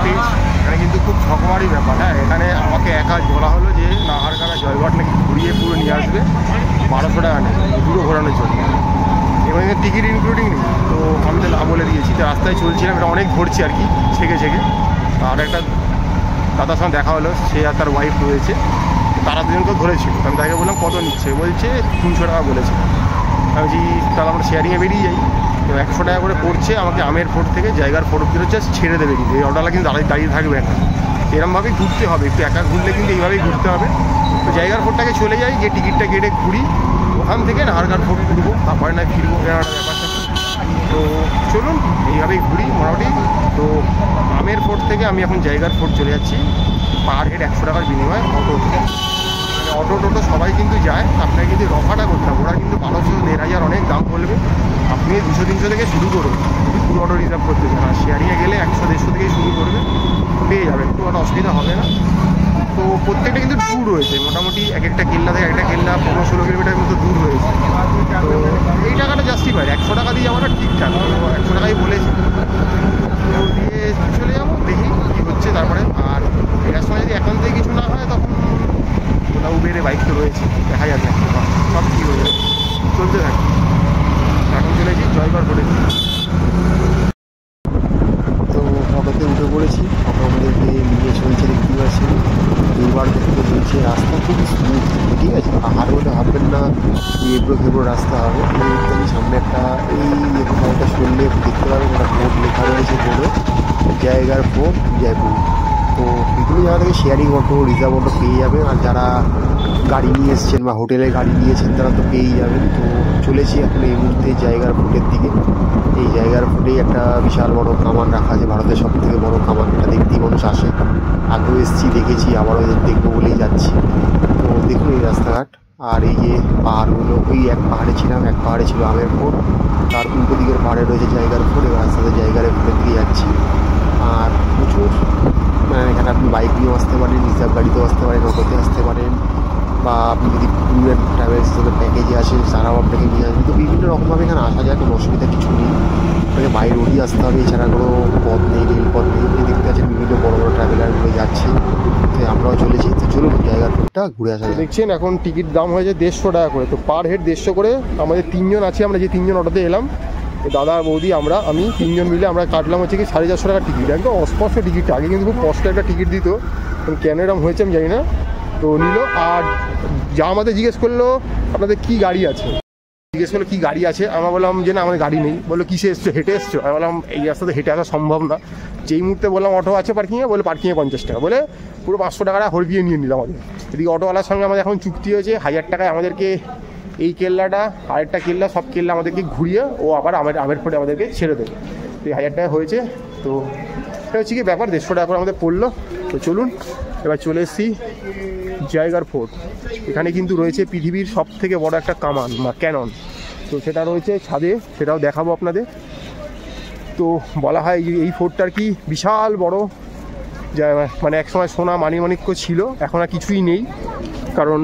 Footage. এখানে কিন্তু খুব ঠকমারি ব্যাপার। হ্যাঁ, এখানে আমাকে একা বলা হলো যে নাহারকাটা জয়ঘাট নাকি ঘুরিয়ে পুরো নিয়ে আসবে, 1200 টাকা নেই পুরো ঘোরানোর জন্য। এবার টিকিট ইনক্লুডিং নেই। তো আমি তো না বলে দিয়েছি। তো রাস্তায় চলছিলাম, এটা অনেক ঘুরছি আর কি, ছেঁকে আর একটা দাদার সঙ্গে দেখা হলো, সে আর তার ওয়াইফ রয়েছে, তারা দুজনকে ধরেছিল। আমি তাকে বললাম কত নিচ্ছে, বলছে 300 টাকা বলেছে। আমি বলছি তাহলে আমরা শেয়ারিংয়ে বেরিয়ে যাই। তো 100 টাকা করে পড়ছে আমাকে আমের ফোর্ট থেকে জায়গার ফোর্ট অব্দি জাস্ট ছেড়ে দেবে, কিন্তু এই অটোওয়ালা কিন্তু দাঁড়িয়ে থাকবে না। এরমভাবেই ঘুরতে হবে, একটু একা ঘুরলে কিন্তু এইভাবেই ঘুরতে হবে। তো জায়গার ফোর্টটাকে চলে যাই, গিয়ে টিকিটটা কেটে ঘুরি, ওখান থেকে নাহারঘাট ফোর্ট ঘুরবো, তারপরে না ফিরবো, এরকম ব্যাপারটা। তো চলুন এইভাবেই ঘুরি মোটামুটি। তো আমের ফোর্ট থেকে আমি এখন জায়গার ফোর্ট চলে যাচ্ছি, পার হেড 100 টাকার বিনিময়ে অটো। অটো টোটো সবাই কিন্তু যায়, আপনাকে কিন্তু রফাটা করতে হবে। ওরা কিন্তু 1200, 1500 অনেক দাম বলবে। আপনি 200-300 থেকে শুরু করুন যদি পুরো অটো রিজার্ভ করতে চান। আর শেয়ারিংয়ে গেলে 100-150 থেকেই শুরু করবে, পেয়ে যাবে, একটু একটা অসুবিধা হবে না। তো প্রত্যেকটা কিন্তু দূর রয়েছে, মোটামুটি এক একটা কেল্লা থেকে একটা কেল্লা 15-16 কিলোমিটারের মতো দূর রয়েছে। তো এই টাকাটা জাস্টিফাইড, 100 টাকা দিয়ে যাওয়াটা ঠিকঠাক। 100 টাকাই বলেছি, তো দিয়ে চলে যাবো, দেখি কী হচ্ছে তারপরে। আর এটার সময় যদি এখন থেকে কিছু না হয় তখন ওটা উবেরে বাইক তো রয়েছে, দেখা যাবে সব কী হয়ে যাবে, চলতে থাকে। এখন চলেছি জয়গড় পড়েছি। তো অটোতে উঠে পড়েছি, অটো আমাদেরকে নিয়ে চলছে, দেখতে পাচ্ছি দুবার দেখতে চলছে। রাস্তা খুবই স্মুথ, ঠিক আছে, পাহাড় বলে ভাববেন না এবড়ো খেবড়ো রাস্তা হবে। একদমই সামনে একটা এই একটা শুনলে দেখতে পাবেন একটা বোর্ড লেখা রয়েছে, বোর্ডে জায়গার ফোর্ট জয়পুর। তো বিভিন্ন জায়গা থেকে শেয়ারিং অটো, রিজার্ভ অটো পেয়ে যাবেন। আর যারা গাড়ি নিয়ে এসছেন বা হোটেলে গাড়ি নিয়েছেন তারা তো পেয়েই যাবেন। তো চলেছি এখন এই মুহূর্তে জায়গার ফোর্টের দিকে। এই জায়গার ফোর্টেই একটা বিশাল বড় কামান রাখা আছে, ভারতের সব থেকে বড় কামান। এটা দেখতেই মানুষ আসে, আগেও এসেছি, দেখেছি, আবারও দেখবো বলেই যাচ্ছি। তো দেখুন এই রাস্তাঘাট, আর এই যে পাহাড়গুলো, ওই এক পাহাড়ে ছিলাম, এক পাহাড়ে ছিল আমের ফোর্ট, তার উল্টো দিকের পাহাড়ে রয়েছে জায়গার ফোর্ট। এবার রাস্তাতে জায়গার ফোর্টের দিকে যাচ্ছি। আর প্রচুর এখানে আপনি বাইক নিয়েও আসতে পারেন, রিজার্ভ গাড়িতেও আসতে পারেন, অটোতে আসতে পারেন, বা আপনি যদি ট্যুর অ্যান্ড ট্রাভেলস থেকে প্যাকেজে আসেন তারাও আপনাকে নিয়ে আসবেন। তো বিভিন্ন রকমভাবে এখানে আসা যায়, কোনো অসুবিধা কিছু নেই। আপনাকে বাই রোডই আসতে হবে, এছাড়া কোনো পথ নেই, রেলপথ নেই। আপনি দেখতে পাচ্ছেন বিভিন্ন বড় বড় ট্রাভেলারগুলো যাচ্ছে, তো আমরাও চলেছি। তো চলুন জায়গার ফোর্টটা ঘুরে আসা। দেখছেন এখন টিকিট দাম হয়েছে 150 টাকা করে। তো পার হেড 150 করে। আমাদের 3 জন আছি, আমরা যে 3 জন অটোতে এলাম, দাদা বৌদি আমি 3 জন মিলে আমরা কাটলাম হচ্ছে কি 450 টাকার টিকিট। একদম অস্পষ্ট টিকিটটা, আগে কিন্তু খুব কষ্ট একটা টিকিট দিত, কেন এরকম হয়েছে আমি জানি না। তো নিল, আর যা আমাদের জিজ্ঞেস করলো আপনাদের কি গাড়ি আছে, জিজ্ঞেস করলো কী গাড়ি আছে। আমরা বললাম যে না আমাদের গাড়ি নেই। বললো কিসে এসছো, হেঁটে এসছো? আমি বললাম এই রাস্তাতে হেঁটে আসা সম্ভব না। যেই মুহূর্তে বললাম অটো আছে পার্কিংয়ে, বলে পার্কিংয়ে 50 টাকা, বলে পুরো 500 টাকাটা হড়পিয়ে নিয়ে নিলাম আমাদের। এদিকে অটোওয়ালার সঙ্গে আমাদের এখন চুক্তি হয়েছে 1000 টাকায় আমাদেরকে এই কেল্লাটা, আরেকটা কেল্লা, সব কেল্লা আমাদেরকে ঘুরিয়ে ও আবার আমের ফোর্টে আমাদেরকে ছেড়ে দেবে। তো 1000 টাকা হয়েছে। তো এটা হচ্ছে কি ব্যাপার, 150 টাকা করে আমাদের পড়লো। তো চলুন এবার চলে এসেছি জায়গার ফোর্ট। এখানে কিন্তু রয়েছে পৃথিবীর সব থেকে বড় একটা কামান বা ক্যানন। তো সেটা রয়েছে ছাদে, সেটাও দেখাবো আপনাদের। তো বলা হয় এই ফোর্টটার কি বিশাল বড়, মানে একসময় সোনা মানিমাণিক্য ছিল, এখন আর কিছুই নেই, কারণ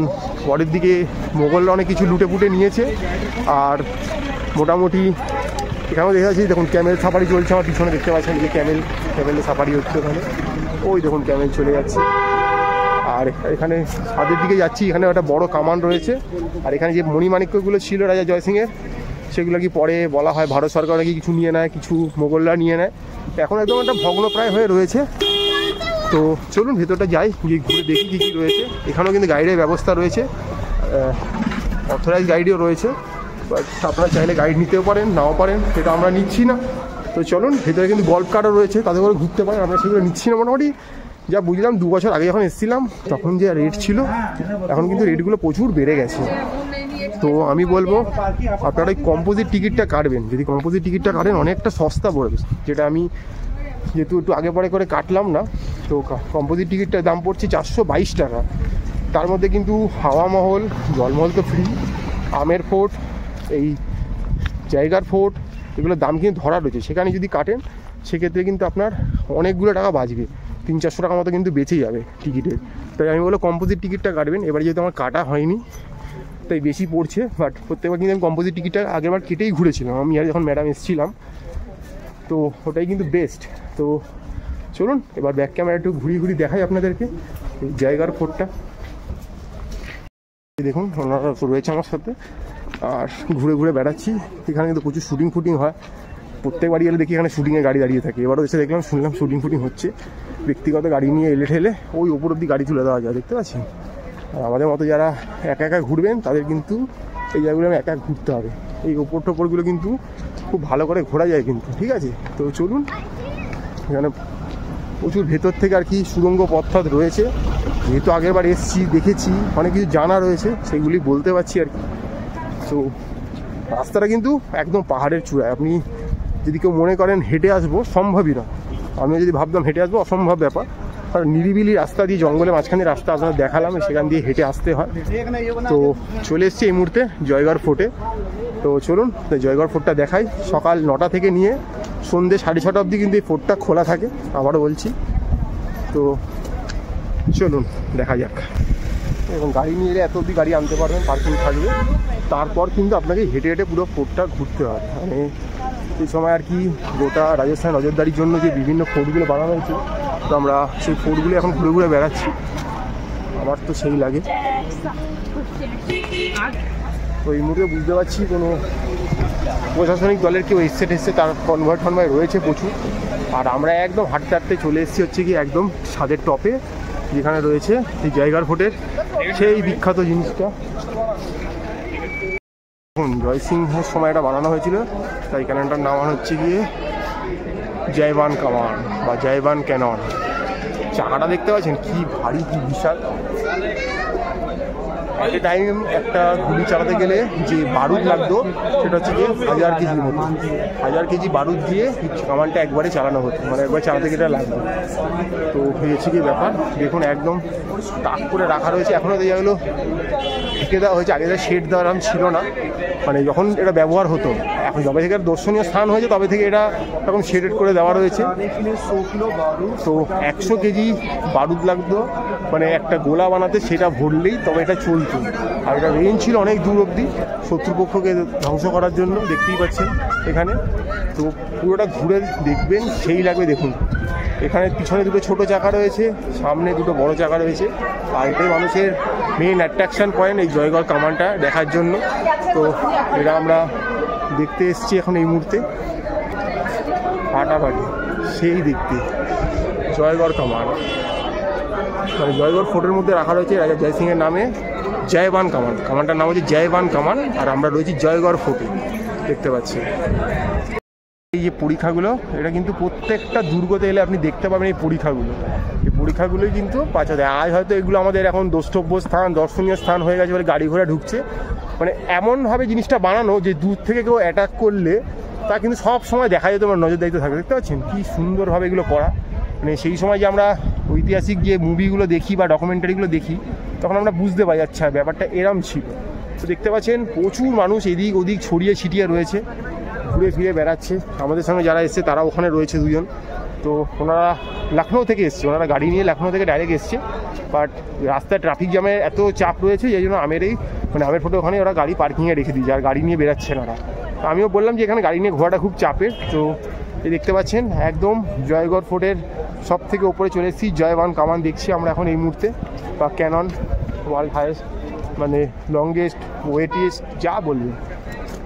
পরের দিকে মোগলরা অনেক কিছু লুটে পুটে নিয়েছে। আর মোটামুটি এখানেও দেখা যাচ্ছে, দেখুন ক্যামেল সাফারি চলছে আমার পিছনে, দেখতে পাচ্ছেন যে ক্যামেলের সাফারি হচ্ছে ওখানে, ওই দেখুন ক্যামেল চলে যাচ্ছে। আর এখানে ছাদের দিকে যাচ্ছি, এখানে একটা বড় কামান রয়েছে। আর এখানে যে মণিমাণিক্যগুলো ছিল রাজা জয়সিংয়ের, সেগুলো কি পরে বলা হয় ভারত সরকার নাকি কিছু নিয়ে নেয়, কিছু মোগলরা নিয়ে নেয়। এখন একদম একটা ভগ্নপ্রায় হয়ে রয়েছে। তো চলুন ভেতরটা যাই, গিয়ে ঘুরে দেখি কী কী রয়েছে। এখানেও কিন্তু গাইডের ব্যবস্থা রয়েছে, অথরাইজ গাইডও রয়েছে, বাট আপনারা চাইলে গাইড নিতেও পারেন, নাও পারেন, সেটা আমরা নিচ্ছি না। তো চলুন ভেতরে কিন্তু গল্ফ কার্টও রয়েছে, তাতে করে ঘুরতে পারেন, আমরা সেগুলো নিচ্ছি না। মোটামুটি যা বুঝলাম 2 বছর আগে যখন এসেছিলাম তখন যে রেট ছিল, এখন কিন্তু রেটগুলো প্রচুর বেড়ে গেছে। তো আমি বলবো আপনারা এই কম্পোজিট টিকিটটা কাটবেন, যদি কম্পোজিট টিকিটটা কাটেন অনেকটা সস্তা পড়বে, যেটা আমি যেহেতু একটু আগে পরে করে কাটলাম না। তো কম্পোজিট টিকিটটার দাম পড়ছে 422 টাকা। তার মধ্যে কিন্তু হাওয়া মহল, জলমহল তো ফ্রি, আমের ফোর্ট, এই জায়গার ফোর্ট, এগুলোর দাম কিন্তু ধরা রয়েছে। সেখানে যদি কাটেন সেক্ষেত্রে কিন্তু আপনার অনেকগুলো টাকা বাঁচবে, 300-400 টাকা মতো কিন্তু বেঁচে যাবে টিকিটের। তাই আমি বলবো কম্পোজিট টিকিটটা কাটবেন। এবারে যেহেতু আমার কাটা হয়নি তাই বেশি পড়ছে, বাট প্রত্যেকবার কিন্তু আমি কম্পোজিট টিকিটটা আগেরবার কেটেই ঘুরেছিলাম আমি, আর যখন ম্যাডাম এসেছিলাম, তো ওটাই কিন্তু বেস্ট। তো চলুন এবার ব্যাক ক্যামেরা একটু ঘুরিয়ে ঘুরিয়ে দেখাই আপনাদেরকে এই জায়গার ফোর্টটা। দেখুন ওনারা রয়েছে আমার সাথে, আর ঘুরে ঘুরে বেড়াচ্ছি। এখানে কিন্তু প্রচুর শুটিং হয়, প্রত্যেক বাড়ি এলে দেখি এখানে শুটিংয়ের গাড়ি দাঁড়িয়ে থাকে। এবারও এসে দেখলাম, শুনলাম শুটিং হচ্ছে। ব্যক্তিগত গাড়ি নিয়ে এলে ঠেলে ওই ওপর অব্দি গাড়ি তুলে দেওয়া যায়, দেখতে পাচ্ছেন। আর আমাদের মতো যারা একা একা ঘুরবেন তাদের কিন্তু এই জায়গাগুলো একা ঘুরতে হবে। এই ওপর টোপরগুলো কিন্তু খুব ভালো করে ঘোরা যায় কিন্তু, ঠিক আছে। তো চলুন, এখানে প্রচুর ভেতর থেকে আর কি সুড়ঙ্গ পথ রয়েছে। যেহেতু আগের বার এসছি, দেখেছি, অনেক কিছু জানা রয়েছে, সেগুলি বলতে পারছি আর কি। তো রাস্তাটা কিন্তু একদম পাহাড়ের চূড়ায়। আপনি যদি কেউ মনে করেন হেঁটে আসবো, সম্ভবই না। আমি যদি ভাবতাম হেঁটে আসবো, অসম্ভব ব্যাপার। আর নিরিবিলি রাস্তা দিয়ে, জঙ্গলের মাঝখানে রাস্তা আপনারা দেখালাম, সেখান দিয়ে হেঁটে আসতে হয়। তো চলে এসছি এই মুহূর্তে জয়গড় ফোর্টে। তো চলুন জয়গড় ফোর্টটা দেখাই। সকাল 9টা থেকে নিয়ে সন্ধ্যে 6:30 অবধি কিন্তু এই ফোর্টটা খোলা থাকে, আবারও বলছি। তো চলুন দেখা যাক। এবং গাড়ি নিয়ে এলে এত অবধি গাড়ি আনতে পারবেন, পার্কিং থাকবে। তারপর কিন্তু আপনাকে হেঁটে হেঁটে পুরো ফোর্টটা ঘুরতে হবে। মানে এই সময় আর কি গোটা রাজস্থান নজরদারির জন্য যে বিভিন্ন ফোর্টগুলো বানানো হয়েছে, তো আমরা সেই ফোর্টগুলো এখন ঘুরে ঘুরে বেড়াচ্ছি। আমার তো সেই লাগে। তো এই মুহূর্তে বুঝতে পারছি কোনো প্রশাসনিক দলের কেউ এসছে, তার কনভয় রয়েছে প্রচুর। আর আমরা একদম হাঁটতে হাঁটতে চলে এসেছি হচ্ছে কি একদম ছাদের টপে, যেখানে রয়েছে এই জয়গড় ফোর্টের সেই বিখ্যাত জিনিসটা। এখন জয়সিংহের সময় এটা বানানো হয়েছিল, তাই ক্যাননটার নাম হচ্ছে গিয়ে জয়বান কামান বা জয়বান ক্যানন। চাকাটা দেখতে পাচ্ছেন কি ভারী, কি বিশাল। এট এ টাইম একটা গুলি চালাতে গেলে যে বারুদ লাগতো সেটা হচ্ছে গিয়ে 1000 কেজির মতো। 1000 কেজি বারুদ দিয়ে কামানটা একবারে চালানো হতো, মানে একবার চালাতে গেলে লাগতো। তো হয়েছে কি ব্যাপার, দেখুন একদম তাক করে রাখা রয়েছে। এখনও এই জায়গাগুলো ঢেকে দেওয়া হয়েছে, আগে শেড দেওয়ার আম ছিল না, মানে যখন এটা ব্যবহার হতো। এখন যবে থেকে দর্শনীয় স্থান হয়েছে তবে থেকে এটা এখন শেডেড করে দেওয়া রয়েছে। তো 100 কেজি বারুদ লাগতো, মানে একটা গোলা বানাতে, সেটা ভরলেই তবে এটা চলতো। আর এটা রেঞ্জ ছিল অনেক দূর অবধি, শত্রুপক্ষকে ধ্বংস করার জন্য, দেখতেই পাচ্ছেন এখানে। তো পুরোটা ঘুরে দেখবেন, সেই লাগবে। দেখুন এখানে পিছনে দুটো ছোট চাকা রয়েছে, সামনে দুটো বড় চাকা রয়েছে। আর এটাই মানুষের মেইন অ্যাট্রাকশন পয়েন্ট, এই জয়গড় কামানটা দেখার জন্য। তো এটা আমরা দেখতে এসেছি এখন এই মুহূর্তে, ফাটাফাটি সেই দেখতে জয়গড় কামান। মানে জয়গড় ফোর্টের মধ্যে রাখা রয়েছে রাজা জয়সিংহের নামে জয়বান কামান। কামানটার নাম হচ্ছে জয়বান কামান, আর আমরা রয়েছি জয়গড় ফোর্টে, দেখতে পাচ্ছি। এই যে পরীক্ষাগুলো, এটা কিন্তু প্রত্যেকটা দুর্গতে এলে আপনি দেখতে পাবেন এই পরীক্ষাগুলো। এই পরীক্ষাগুলোই কিন্তু পাওয়া যায়। আজ হয়তো এগুলো আমাদের এখন দ্রষ্টব্য স্থান, দর্শনীয় স্থান হয়ে গেছে বলে গাড়ি ঘোড়া ঢুকছে। মানে এমনভাবে জিনিসটা বানানো যে দূর থেকে কেউ অ্যাটাক করলে তা কিন্তু সব সময় দেখা যেত, আমার নজরদারিতে থাকে। দেখতে পাচ্ছেন কি সুন্দরভাবে এগুলো করা। মানে সেই সময় যে আমরা ঐতিহাসিক যে মুভিগুলো দেখি বা ডকুমেন্টারিগুলো দেখি, তখন আমরা বুঝতে পারি আচ্ছা ব্যাপারটা এরম ছিল। তো দেখতে পাচ্ছেন প্রচুর মানুষ এদিক ওদিক ছড়িয়ে ছিটিয়ে রয়েছে, ঘুরে ফিরে বেড়াচ্ছে। আমাদের সঙ্গে যারা এসছে তারা ওখানে রয়েছে দুজন। তো ওনারা লখনৌ থেকে এসছে, ওনারা গাড়ি নিয়ে লখনৌ থেকে ডাইরেক্ট এসছে। বাট রাস্তায় ট্রাফিক জ্যামের এত চাপ রয়েছে, এই জন্য আমের ফোটো ওখানে ওরা গাড়ি পার্কিংয়ে রেখে দিয়েছে, আর গাড়ি নিয়ে বেরাচ্ছে না ওরা। তো আমিও বললাম যে এখানে গাড়ি নিয়ে ঘোরাটা খুব চাপের। তো এই দেখতে পাচ্ছেন একদম জয়গড় ফোর্টের সব থেকে ওপরে চলে এসেছি, জয়বান কামান দেখছি আমরা এখন এই মুহূর্তে, বা ক্যানন, ওয়ার্ল্ড হাইয়েস্ট, মানে লংগেস্ট, ওয়েটিয়েস্ট, যা বলবেন।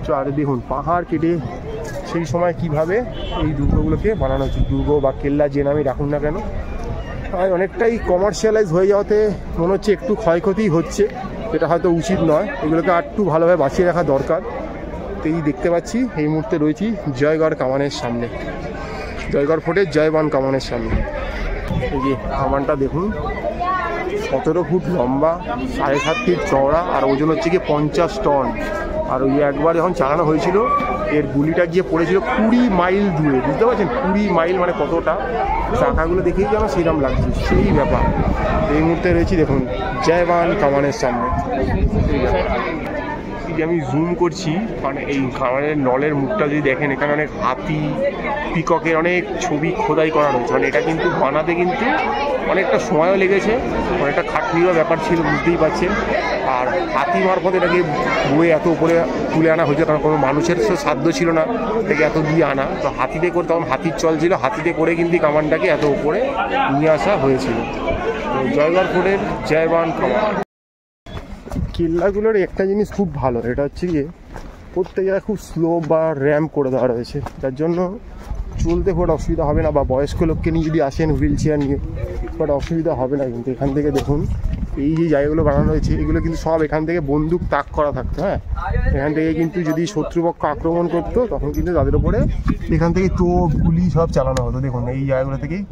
তো আর দেখুন পাহাড় কেটে সেই সময় কিভাবে এই দুর্গগুলোকে বানানো হচ্ছে, দুর্গ বা কেল্লা যে নামই রাখুন না কেন। আর অনেকটাই কমার্শিয়ালাইজ হয়ে যাওয়াতে মনে হচ্ছে একটু ক্ষয়ক্ষতি হচ্ছে, যেটা হয়তো উচিত নয়। এগুলোকে আর একটু ভালোভাবে বাঁচিয়ে রাখা দরকার। তো এই দেখতে পাচ্ছি এই মুহূর্তে রয়েছি জয়গড় কামানের সামনে, জয়গড় ফোর্টের জয়বান কামানের সামনে। এই যে কামানটা দেখুন, 17 ফুট লম্বা, 7.5 ফিট চওড়া, আর ওজন হচ্ছে কি 50 টন। আর ওই একবার যখন চালানো হয়েছিল, এর গুলিটা গিয়ে পড়েছিল 20 মাইল দূরে। বুঝতে পারছেন 20 মাইল মানে কতটা, চাকাগুলো দেখেই যেন সেরকম লাগছে, সেই ব্যাপার। এই মুহূর্তে রয়েছি দেখুন জয়বান কামানের সামনে। যদি আমি জুম করছি, মানে এই খামারের নলের মুখটা যদি দেখেন, এখানে অনেক হাতি পিককের অনেক ছবি খোদাই করা রয়েছে। মানে এটা কিন্তু বানাতে কিন্তু অনেকটা সময়ও লেগেছে, অনেকটা খাটনিরও ব্যাপার ছিল, বুঝতেই পারছেন। আর হাতি মারফত এটাকে বয়ে এত উপরে তুলে আনা হয়েছে, কারণ কোনো মানুষের সাধ্য ছিল না এটাকে এত দিয়ে আনা। তো হাতিতে করে, তখন হাতির চল ছিল, হাতিতে করে কিন্তু কামানটাকে এত উপরে নিয়ে আসা হয়েছিল। তো জয়গড় ফোর্টের জয়বান কামান। কেল্লাগুলোর একটা জিনিস খুব ভালো, এটা হচ্ছে গিয়ে প্রত্যেক জায়গায় খুব স্লো বা র্যাম্প করে দেওয়া রয়েছে, যার জন্য চলতে খুব অসুবিধা হবে না। বা বয়স্ক লোককে নিয়ে যদি আসেন হুইল চেয়ার নিয়ে, বাট অসুবিধা হবে না। কিন্তু এখান থেকে দেখুন এই যে জায়গাগুলো বানানো হয়েছে, এগুলো কিন্তু সব এখান থেকে বন্দুক তাক করা থাকতো। হ্যাঁ, এখান থেকে কিন্তু যদি শত্রুপক্ষ আক্রমণ করতো, তখন কিন্তু তাদের উপরে এখান থেকে তোপ গুলি সব চালানো হতো। দেখুন এই জায়গাগুলো থেকেই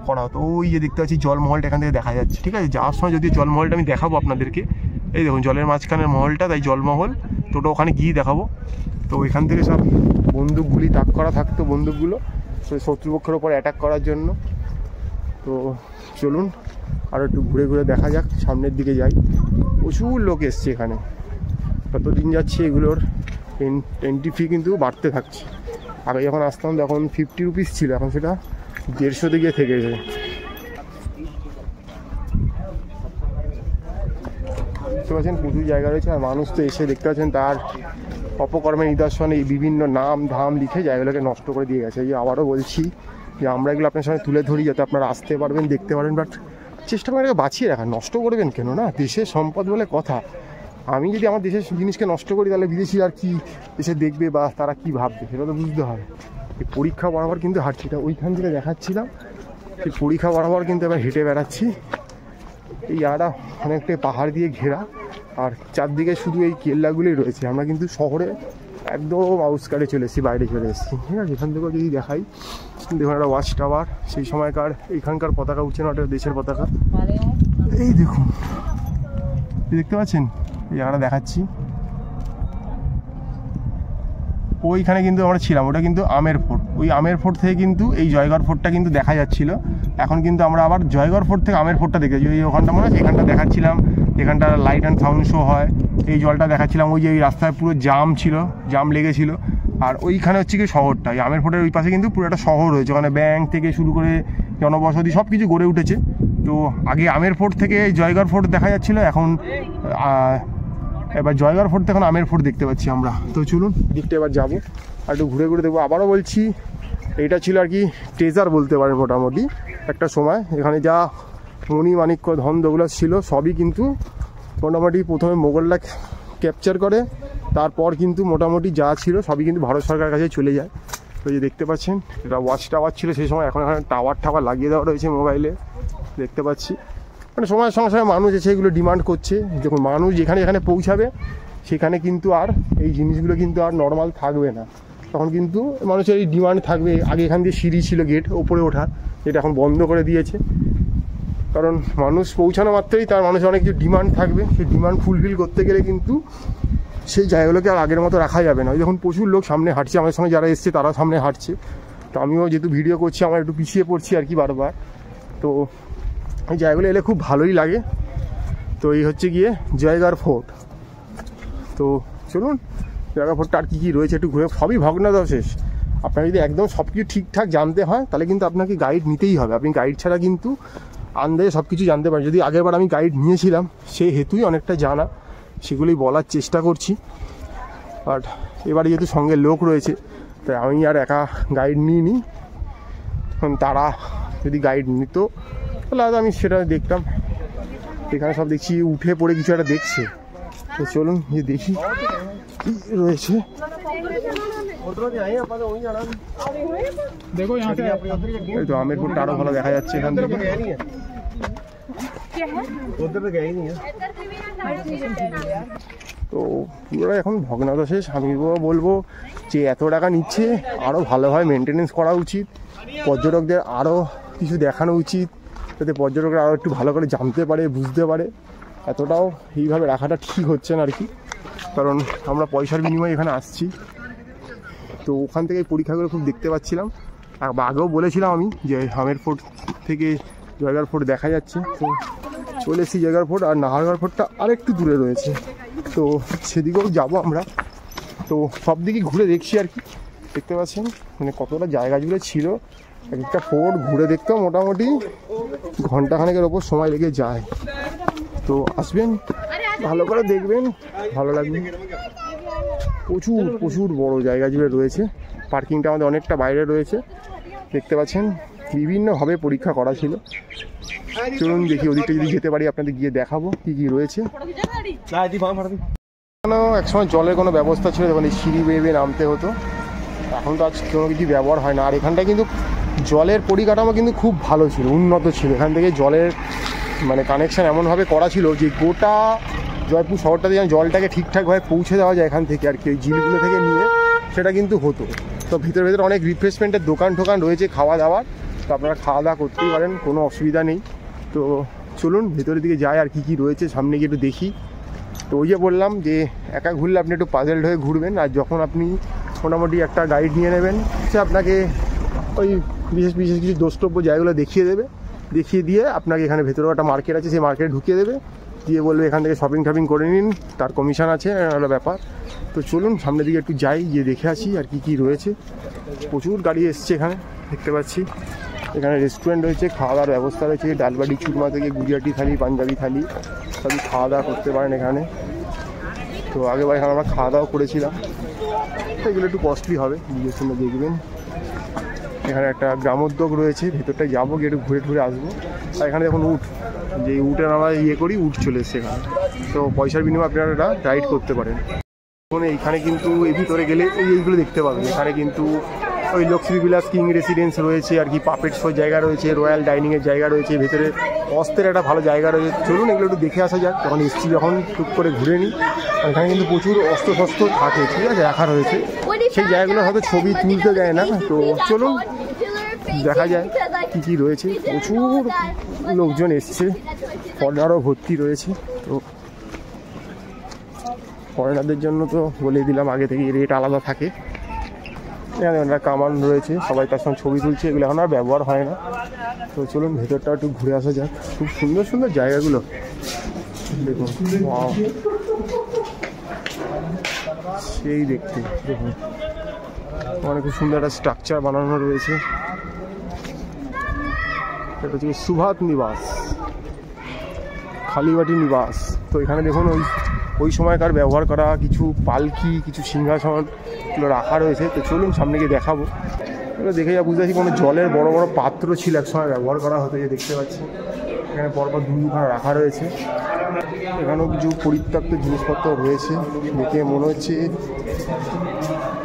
করা হতো। ওই যে দেখতে পাচ্ছি জলমহলটা এখান থেকে দেখা যাচ্ছে, ঠিক আছে। যাওয়ার সময় যদি জলমহলটা আমি দেখাবো আপনাদেরকে, এই দেখুন জলের মাঝখানের মহলটা, তাই জলমহল, তো ওটা ওখানে গিয়ে দেখাবো। তো এখান থেকে সব বন্দুকগুলি তাক করা থাকতো, বন্দুকগুলো শত্রুপক্ষের ওপর অ্যাটাক করার জন্য। তো চলুন আরও একটু ঘুরে ঘুরে দেখা যাক, সামনের দিকে যাই। প্রচুর লোক এসছে এখানে, যতদিন যাচ্ছে এগুলোর এন্ট্রি ফি কিন্তু বাড়তে থাকছে। আগে যখন আসতাম তখন 50 রুপিস ছিল, এখন সেটা 150 দিকে থেকে যায়। দেখতে পাচ্ছেন প্রচুর জায়গা রয়েছে, আর মানুষ তো এসে দেখতে পাচ্ছেন তার অপকর্মের নিদর্শন এই বিভিন্ন নাম ধাম লিখে জায়গাগুলোকে নষ্ট করে দিয়ে গেছে। এই যে আবারও বলছি যে আমরা এগুলো আপনার সামনে তুলে ধরি যাতে আপনারা আসতে পারবেন, দেখতে পারেন, বাট চেষ্টা করেন এটাকে বাঁচিয়ে রাখার। নষ্ট করবেন কেন? না, দেশের সম্পদ বলে কথা। আমি যদি আমার দেশের জিনিসকে নষ্ট করি, তাহলে বিদেশি আর কি এসে দেখবে বা তারা কি ভাববে, সেটা তো বুঝতে হবে। এই পরীক্ষা বরাবর কিন্তু হাঁটছি, এটা ওইখান থেকে দেখাচ্ছিলাম, সেই পরীক্ষা বরাবর কিন্তু এবার হেঁটে বেড়াচ্ছি। এই জায়গাটা অনেকটা পাহাড় দিয়ে ঘেরা, আর চারদিকে শুধু এই কেল্লাগুলোই রয়েছে। আমরা কিন্তু শহরে একদম আউটস্কার্টে চলে এসেছি, বাইরে চলে এসেছি, ঠিক আছে। এখান থেকেও যদি দেখাই, দেখুন একটা ওয়াচ টাওয়ার, সেই সময়কার এখানকার পতাকা উঠছে না, ওটা দেশের পতাকা। এই দেখুন, দেখতে পাচ্ছেন এই জায়গাটা দেখাচ্ছি, ওইখানে কিন্তু আমরা ছিলাম, ওটা কিন্তু আমের ফোর্ট। ওই আমের ফোর্ট থেকে কিন্তু এই জয়গড় ফোর্টটা কিন্তু দেখা যাচ্ছিল। এখন কিন্তু আমরা আবার জয়গড় ফোর্ট থেকে আমের ফোর্টটা দেখেছি। ওই ওখানটা মনে আছে, এখানটা দেখাচ্ছিলাম, এখানটা লাইট অ্যান্ড সাউন্ড শো হয়, এই জলটা দেখাচ্ছিলাম। ওই যে এই রাস্তায় পুরো জাম ছিল, জাম লেগেছিল। আর ওইখানে হচ্ছে কি শহরটা, এই আমের ফোর্টের ওই পাশে কিন্তু পুরো একটা শহর রয়েছে, ওখানে ব্যাংক থেকে শুরু করে জনবসতি সব কিছু গড়ে উঠেছে। তো আগে আমের ফোর্ট থেকে জয়গড় ফোর্ট দেখা যাচ্ছিলো, এখন এবার জয়গড় ফোর্ট থেকে আমের ফোর্ট দেখতে পাচ্ছি আমরা। তো চলুন দিকটা এবার যাবো, আর একটু ঘুরে ঘুরে দেখবো। আবারও বলছি, এটা ছিল আর কি ট্রেজার বলতে পারেন মোটামুটি একটা সময়। এখানে যা মণি মাণিক্য ধন দৌলত ছিল সবই কিন্তু মোটামুটি প্রথমে মোগলরা ক্যাপচার করে, তারপর কিন্তু মোটামুটি যা ছিল সবই কিন্তু ভারত সরকারের কাছে চলে যায়। তো যে দেখতে পাচ্ছেন, এটা ওয়াচ টাওয়ার ছিল সেই সময়, এখন এখানে টাওয়ার লাগিয়ে দেওয়া রয়েছে মোবাইলে, দেখতে পাচ্ছি। মানে সময়ের সঙ্গে সঙ্গে মানুষ এসে এগুলো ডিমান্ড করছে। যখন মানুষ যেখানে এখানে পৌঁছাবে, সেখানে কিন্তু আর এই জিনিসগুলো কিন্তু আর নর্মাল থাকবে না, তখন কিন্তু মানুষের এই ডিমান্ড থাকবে। আগে এখান দিয়ে সিঁড়ি ছিল গেট ওপরে ওঠার, যেটা এখন বন্ধ করে দিয়েছে, কারণ মানুষ পৌঁছানো মাত্রই তার মানুষের অনেক কিছু ডিমান্ড থাকবে। সেই ডিমান্ড ফুলফিল করতে গেলে কিন্তু সেই জায়গাগুলোকে আর আগের মতো রাখা যাবে না। ওই যখন প্রচুর লোক সামনে হাঁটছে, আমার সঙ্গে যারা এসছে তারা সামনে হাঁটছে, তো আমিও যেহেতু ভিডিও করছি আমার একটু পিছিয়ে পড়ছি আর কি বারবার। তো এই জায়গাগুলো এলে খুব ভালোই লাগে। তো এই হচ্ছে গিয়ে জয়গড় ফোর্ট। তো চলুন জয়গড় ফোর্টটা আর কী কী রয়েছে একটু ঘুরে, সবই ভগ্নাবশেষ। আপনার যদি একদম সব কিছু ঠিকঠাক জানতে হয়, তাহলে কিন্তু আপনাকে গাইড নিতেই হবে। আপনি গাইড ছাড়া কিন্তু আন্দাজে সব কিছু জানতে পারেন। যদি আগেরবার আমি গাইড নিয়েছিলাম, সেই হেতুই অনেকটা জানা, সেগুলোই বলার চেষ্টা করছি। বাট এবারে যেহেতু সঙ্গে লোক রয়েছে, তাই আমি আর একা গাইড নিইনি। তারা যদি গাইড নিত তাহলে হয়তো আমি সেটা দেখতাম। এখানে সব দেখছি উঠে পড়ে কিছু একটা দেখছে, তো চলুন যে দেখি কি রয়েছে। এই তো আমের ফোর্টটা আরো ভালো দেখা যাচ্ছে এখান থেকে। তো পুরোটা এখন ভগ্নাদশেষ। আমি বলবো যে এত টাকা নিচ্ছে, আরও ভালোভাবে মেনটেনেন্স করা উচিত। পর্যটকদের আরও কিছু দেখানো উচিত, যাতে পর্যটকরা আরও একটু ভালো করে জানতে পারে, বুঝতে পারে। এতটাও এইভাবে রাখাটা ঠিক হচ্ছে না আর কি, কারণ আমরা পয়সার বিনিময়ে এখানে আসছি। তো ওখান থেকে পরীক্ষাগুলো খুব দেখতে পাচ্ছিলাম। আগেও বলেছিলাম আমি যে আমের ফোর্ট থেকে জয়গড় ফোর্ট দেখা যাচ্ছে। তো চলে এসেছি জয়গড় ফোর্ট, আর নাহারগড় ফোর্টটা আরেকটু দূরে রয়েছে, তো সেদিকেও যাবো আমরা। তো সব দিকে ঘুরে দেখছি আর কি, দেখতে পাচ্ছেন মানে কতটা জায়গা জুড়ে ছিল। এক একটা ফোর্ট ঘুরে দেখতেও মোটামুটি ঘন্টাখানেকের ওপর সময় লেগে যায়। তো আসবেন, ভালো করে দেখবেন, ভালো লাগবে। প্রচুর প্রচুর বড় জায়গা জুড়ে রয়েছে। পার্কিংটা আমাদের অনেকটা বাইরে রয়েছে, দেখতে পাচ্ছেন। বিভিন্নভাবে পরীক্ষা করা ছিল। চলুন দেখি ওদিকটা যদি যেতে পারি আপনাদের গিয়ে দেখাবো কি কি রয়েছে। একসময় জলের কোনো ব্যবস্থা ছিল, যখন এই সিঁড়ি বেয়ে বেয়ে নামতে হতো। এখন তো আজ কোনো কিছু ব্যবহার হয় না। আর এখানটায় কিন্তু জলের পরিকাঠামো কিন্তু খুব ভালো ছিল, উন্নত ছিল। এখান থেকে জলের মানে কানেকশান এমনভাবে করা ছিল যে গোটা জয়পুর শহরটাতে যেন জলটাকে ঠিকঠাকভাবে পৌঁছে দেওয়া যায় এখান থেকে আর কি, ওই ঝিলগুলো থেকে নিয়ে সেটা কিন্তু হতো। তো ভিতরে ভিতরে অনেক রিফ্রেশমেন্টের দোকান টোকান রয়েছে, খাওয়া দাওয়ার। তো আপনারা খাওয়া দাওয়া করতেই পারেন, কোনো অসুবিধা নেই। তো চলুন ভেতরের দিকে যাই আর কি কি রয়েছে, সামনে গিয়ে একটু দেখি। তো ওই যে বললাম যে একা ঘুরলে আপনি একটু পাজেলড হয়ে ঘুরবেন, আর যখন আপনি মোটামুটি একটা গাইড নিয়ে নেবেন, সে আপনাকে ওই বিশেষ বিশেষ কিছু দ্রষ্টব্য জায়গাগুলো দেখিয়ে দেবে। দেখিয়ে দিয়ে আপনাকে এখানে ভেতরেও একটা মার্কেট আছে, সেই মার্কেটে ঢুকিয়ে দেবে, দিয়ে বলবে এখান থেকে শপিং টপিং করে নিন, তার কমিশন আছে, একটা ব্যাপার। তো চলুন সামনের দিকে একটু যাই, গিয়ে দেখে আসি আর কি কি রয়েছে। প্রচুর গাড়ি এসছে এখানে, দেখতে পাচ্ছি। এখানে রেস্টুরেন্ট রয়েছে, খাওয়া দাওয়ার ব্যবস্থা রয়েছে। ডালবাটি চুরমা থেকে গুজরাটি থালি, পাঞ্জাবি থালি সবই খাওয়া দাওয়া করতে পারেন এখানে। তো আগেবার এখানে আমরা খাওয়া দাওয়া করেছিলাম, এগুলো একটু কস্টলি হবে, নিজের সঙ্গে দেখবেন। এখানে একটা গ্রামোদ্যোগ রয়েছে, ভেতরটায় যাবো, গিয়ে একটু ঘুরে ঘুরে আসবো। আর এখানে দেখুন উট, যে উটের আমরা করি, উট চলে এসছে এখানে। তো পয়সার বিনিময়ে আপনারা এটা রাইড করতে পারেন। এইখানে কিন্তু এই ভিতরে গেলে এইগুলো দেখতে পাবেন। এখানে কিন্তু ওই লক্ষ্মী বিলাস কিং রেসিডেন্স রয়েছে আর কি, পাপেট শোর জায়গা রয়েছে, রয়্যাল ডাইনিংয়ের জায়গা রয়েছে, ভেতরে অস্ত্রের একটা ভালো জায়গা রয়েছে। চলুন এগুলো একটু দেখে আসা যাক। যখন এসছি যখন টুক করে ঘুরে নিই, এখানে কিন্তু প্রচুর অস্ত্র শস্ত্র থাকে, ঠিক আছে, রাখা রয়েছে। সেই জায়গাগুলো হয়তো ছবি তুলতে দেয় না। তো চলুন দেখা যায় কী কী রয়েছে। প্রচুর লোকজন এসছে, ফরেনারও ভর্তি রয়েছে। তো ফরেনারদের জন্য তো বলে দিলাম আগে থেকে, রেট আলাদা থাকে। এখানে একটা কামান রয়েছে, সবাই তার সঙ্গে ছবি তুলছে, এগুলো এখন আর ব্যবহার হয় না। তো চলুন ভেতরটা একটু ঘুরে আসা যাক। খুব সুন্দর সুন্দর জায়গাগুলো দেখুন, সেই দেখতে দেখুন অনেক খুব সুন্দর একটা স্ট্রাকচার বানানো রয়েছে। এটা হচ্ছে সুভাত নিবাস, খালিবাটি নিবাস। তো এখানে দেখুন ওই সময়কার ব্যবহার করা কিছু পালকি, কিছু সিংহাসন এগুলো রাখা রয়েছে। তো চলুন সামনে গিয়ে দেখাবো। এগুলো দেখে যা বুঝতে পারছি কোনো জলের বড় বড় পাত্র ছিল, একসময় ব্যবহার করা হতো, যে দেখতে পাচ্ছি এখানে পরপর দুখানা রাখা রয়েছে। এখানেও কিছু পরিত্যক্ত জিনিসপত্র রয়েছে, দেখে মনে হচ্ছে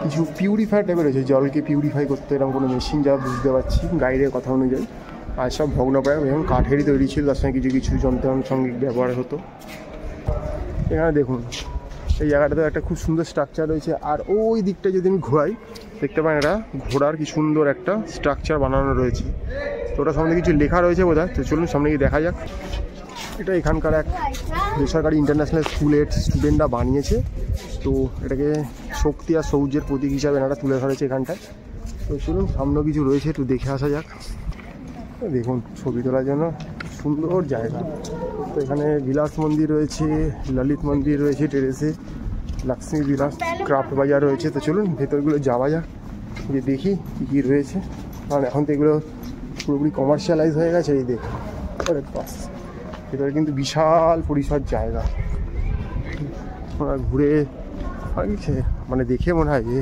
কিছু পিউরিফায়ার টাইপের রয়েছে, জলকে পিউরিফাই করতে এরকম কোনো মেশিন, যা বুঝতে পারছি গাইডের কথা অনুযায়ী। আর সব ভগ্নপ্রায় এবং কাঠেরই তৈরি ছিল, তার সঙ্গে কিছু কিছু যন্ত্রানুষঙ্গিক ব্যবহার হতো। এখানে দেখুন এই জায়গাটাতে একটা খুব সুন্দর স্ট্রাকচার রয়েছে। আর ওই দিকটা যদি আমি ঘোরাই, দেখতে পাই এটা ঘোড়ার কি সুন্দর একটা স্ট্রাকচার বানানো রয়েছে। তো ওটার সামনে কিছু লেখা রয়েছে বোধহয়। তো চলুন সামনে গিয়ে দেখা যাক। এটা এখানকার এক বেসরকারি ইন্টারন্যাশনাল স্কুলের স্টুডেন্টরা বানিয়েছে। তো এটাকে শক্তি আর সৌর্যের প্রতীক হিসাবে এনারা তুলে ধরেছে এখানটায়। তো চলুন সামনেও কিছু রয়েছে, একটু দেখে আসা যাক। দেখুন ছবি তোলার জন্য সুন্দর জায়গা। তো এখানে বিলাস মন্দির রয়েছে, ললিত মন্দির রয়েছে টেরেসে, লক্ষ্মী বিলাস ক্রাফট বাজার রয়েছে। তো চলুন ভেতরগুলো যাওয়া যাক, যে দেখি কী কী রয়েছে। কারণ এখন তো এগুলো পুরোপুরি কমার্শিয়ালাইজ হয়ে গেছে। এই দেখুন বাস, ভেতরে কিন্তু বিশাল পরিসর জায়গা। ঘুরে মানে দেখে মনে হয় যে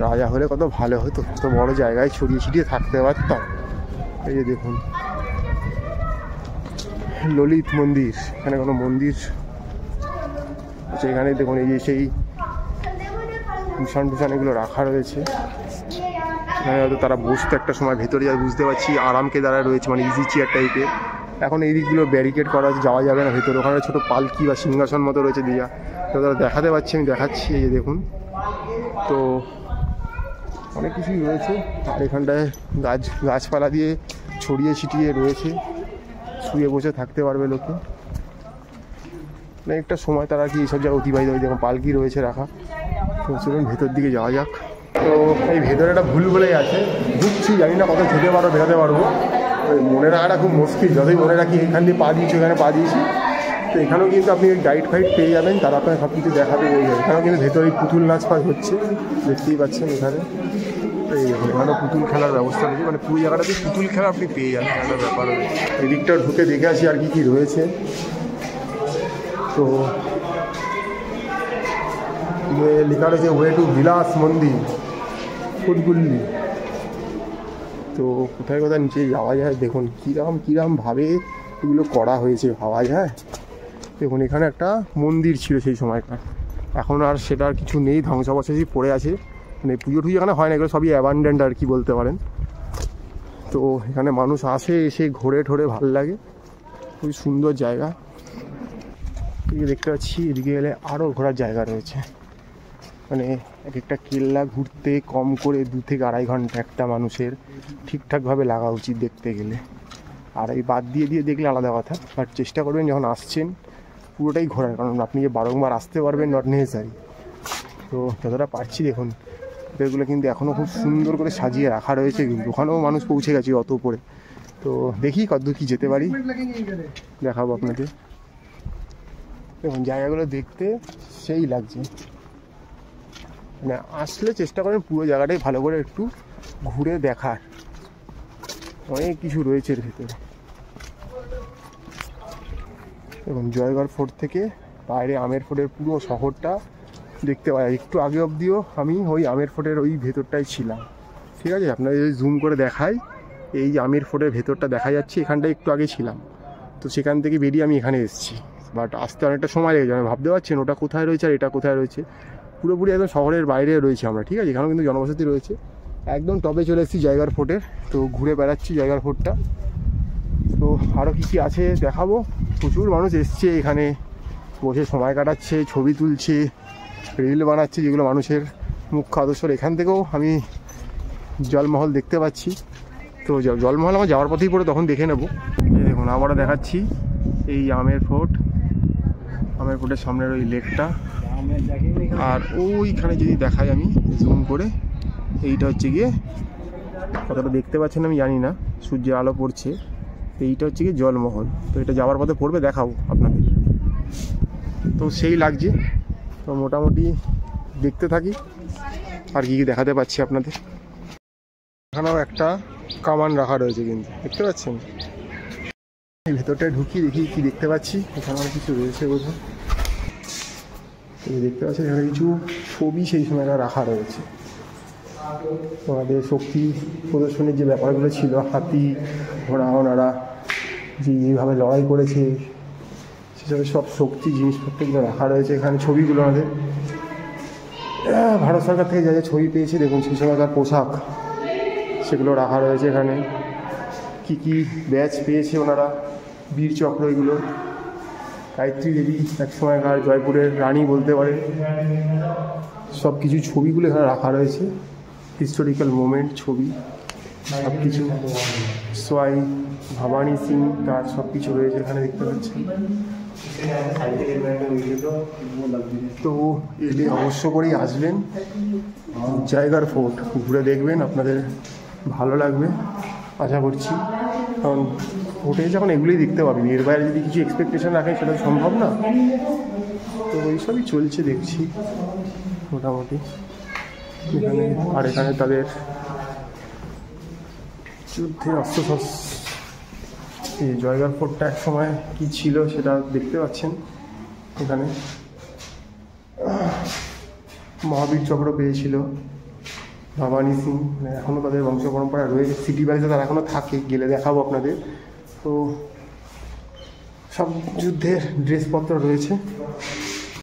রাজা হলে কত ভালো হতো, কত বড় জায়গায় ছড়িয়ে ছিটিয়ে থাকতে পারতাম। এই যে দেখুন ললিত মন্দির, এখানে কোনো মন্দির আচ্ছা। এখানে দেখুন এই যে সেই কুষাণ টুষাণ এগুলো রাখা রয়েছে। এখানে হয়তো তারা বসতে একটা সময়, ভেতরে যা বুঝতে পারছি আরামকে দ্বারা রয়েছে, মানে ইজি চেয়ার টাইপের। এখন এই দিকগুলো ব্যারিকেড করা, যাওয়া যাবে না ভেতরে। ওখানে ছোটো পালকি বা সিংহাসন মতো রয়েছে দিয়া, তো তারা দেখাতে পারছি, আমি দেখাচ্ছি। এই যে দেখুন, তো অনেক কিছুই রয়েছে। আর এখানটায় গাছপালা দিয়ে ছড়িয়ে ছিটিয়ে রয়েছে, শুয়ে বসে থাকতে পারবে লোকে। অনেকটা সময় তারা কি এইসব জায়গায় অতিবাহিত হয়। যেমন পালকি রয়েছে রাখা। তো চলুন ভেতর দিকে যাওয়া যাক। তো এই ভেতরে একটা ভুল বলেই আছে, ঢুকছি, জানি না কত যেতে পারবো, বেরোতে পারবো। তো মনে রাখাটা খুব মুশকিল, যতই মনে রাখি এখান দিয়ে পা দিয়েছি ওখানে পা দিয়েছি। তো এখানেও কিন্তু আপনি গাইড ফাইড পেয়ে যাবেন, তারা আপনার সব কিছু দেখাতে পেয়ে যাবেন। এখানেও কিন্তু ভেতরে পুতুল নাচ ফাচ হচ্ছে, দেখতেই পাচ্ছেন এখানে। এই এখানেও পুতুল খেলার ব্যবস্থা রয়েছে, মানে পুরো জায়গাটাতে পুতুল খেলা আপনি পেয়ে যাবেন, একটা ব্যাপার রয়েছে। এদিকটা ঢুকে দেখে আসি আর কি রয়েছে। তো লেখা রয়েছে ওয়ে টু বিলাস মন্দির ফুটগুল্লি। তো কোথায় কোথায় নিচে যাওয়া যায় দেখুন, কীরকমভাবে এগুলো করা হয়েছে ভাবা যায়। দেখুন এখানে একটা মন্দির ছিল সেই সময়কার, এখন আর সেটা আর কিছু নেই, ধ্বংসাবশেষই পড়ে আছে। মানে পুজো টুজো এখানে হয় না, এগুলো সবই অ্যাবান্ডেন্ট আর কি বলতে পারেন। তো এখানে মানুষ আসে, এসে ঘোরে ঠোরে ভালো লাগে, খুবই সুন্দর জায়গা। এদিকে দেখতে পাচ্ছি এদিকে গেলে আরও ঘোরার জায়গা রয়েছে। মানে এক একটা কেল্লা ঘুরতে কম করে 2 থেকে 2.5 ঘন্টা একটা মানুষের ঠিকঠাকভাবে লাগা উচিত দেখতে গেলে। আর এই বাদ দিয়ে দেখলে আলাদা কথা, বাট চেষ্টা করবেন যখন আসছেন পুরোটাই ঘোরার, কারণ আপনি যে বারংবার আসতে পারবেন নট নেসেসারি। তো যতটা পারছি দেখুন এগুলো কিন্তু এখনও খুব সুন্দর করে সাজিয়ে রাখা রয়েছে, কিন্তু ওখানেও মানুষ পৌঁছে গেছে অত উপরে। তো দেখি কতদূর কি যেতে পারি, দেখাবো আপনাদের। দেখুন জায়গাগুলো দেখতে সেই লাগছে, মানে আসলে চেষ্টা করেন পুরো জায়গাটাই ভালো করে একটু ঘুরে দেখার, অনেক কিছু রয়েছে এর ভিতরে। এবং জয়গড় ফোর্ট থেকে বাইরে আমের ফোর্টের পুরো শহরটা দেখতে পাই। একটু আগে অবধিও আমি ওই আমের ফোর্টের ওই ভেতরটাই ছিলাম, ঠিক আছে। আপনাদের যদি জুম করে দেখাই, এই যে আমের ফোর্টের ভেতরটা দেখা যাচ্ছে, এখানটায় একটু আগে ছিলাম। তো সেখান থেকে বেরিয়ে আমি এখানে এসেছি, বাট আসতে অনেকটা সময় লেগে যাবে। ভাবতে পারছেন ওটা কোথায় রয়েছে আর এটা কোথায় রয়েছে, পুরোপুরি একদম শহরের বাইরে রয়েছে আমরা, ঠিক আছে। এখানেও কিন্তু জনবসতি রয়েছে। একদম টপে চলে এসেছি জয়গড় ফোর্টের, তো ঘুরে বেড়াচ্ছি জয়গড় ফোর্টটা। তো আরও কী কী আছে দেখাবো। প্রচুর মানুষ এসছে এখানে, বসে সময় কাটাচ্ছে, ছবি তুলছে, রিল বানাচ্ছে, যেগুলো মানুষের মুখ্য আদর্শ। এখান থেকেও আমি জলমহল দেখতে পাচ্ছি। তো জলমহল আমার যাওয়ার পথেই পড়ে, তখন দেখে নেব। এই দেখুন আবারও দেখাচ্ছি এই আমের ফোর্ট, আমের ফোর্টের সামনের ওই লেকটা। আর ওইখানে যদি দেখাই আমি জুম করে, এইটা হচ্ছে গিয়ে, কতটা দেখতে পাচ্ছেন আমি জানি না, সূর্যের আলো পড়ছে, এইটা হচ্ছে গিয়ে জলমহল। তো এটা যাওয়ার পথে পড়বে, দেখাবো আপনাদের। তো সেই লাগছে। তো মোটামুটি দেখতে থাকি আর কি দেখাতে পাচ্ছি আপনাদের। এখানেও একটা কামান রাখা রয়েছে, কিন্তু দেখতে পাচ্ছেন। এই ভেতরটায় ঢুকি দেখি কি দেখতে পাচ্ছি। এখানে অনেক কিছু রয়েছে বোঝা, দেখতে পাচ্ছেন। এখানে কিছু ছবি সেই সময়টা রাখা রয়েছে, ওনাদের শক্তি প্রদর্শনের যে ব্যাপারগুলো ছিল, হাতি ঘোড়া, ওনারা যেভাবে লড়াই করেছে সেসব সব শক্তি জিনিসপত্রগুলো রাখা রয়েছে এখানে। ছবিগুলো আমাদের ভারত সরকার থেকে যা যা ছবি পেয়েছে দেখুন, সেই সময়কার পোশাক সেগুলো রাখা রয়েছে এখানে। কি কি ব্যাচ পেয়েছে ওনারা, বীর চক্র, এগুলো। গায়ত্রী দেবী এক সময়কার জয়পুরের রানী বলতে পারে, সব কিছু ছবিগুলো এখানে রাখা রয়েছে। হিস্টোরিক্যাল মোমেন্ট ছবি সব কিছু। সোয়াই ভবানী সিং তার সব কিছু রয়েছে এখানে, দেখতে পাচ্ছি। তো এলে অবশ্য করেই আসবেন জয়গড় ফোর্ট, ঘুরে দেখবেন, আপনাদের ভালো লাগবে আশা করছি। কারণ ফোর্টে যখন এগুলোই দেখতে পাবেন, এর বাইরে যদি কিছু এক্সপেকটেশন রাখেন সেটা সম্ভব না। তো ওইসবই চলছে দেখছি মোটামুটি এখানে। আর এখানে তাদের যুদ্ধের অস্ত্রশস্ত্র, এই জয়গড় ফোর্টটা এক সময় কী ছিল সেটা দেখতে পাচ্ছেন এখানে। মহাবীর চক্র পেয়েছিল ভবানী সিং, মানে এখনও তাদের বংশ পরম্পরা রয়েছে। সিটি বাড়িতে তারা এখনও থাকে, গেলে দেখাবো আপনাদের। তো সব যুদ্ধের ড্রেসপত্র রয়েছে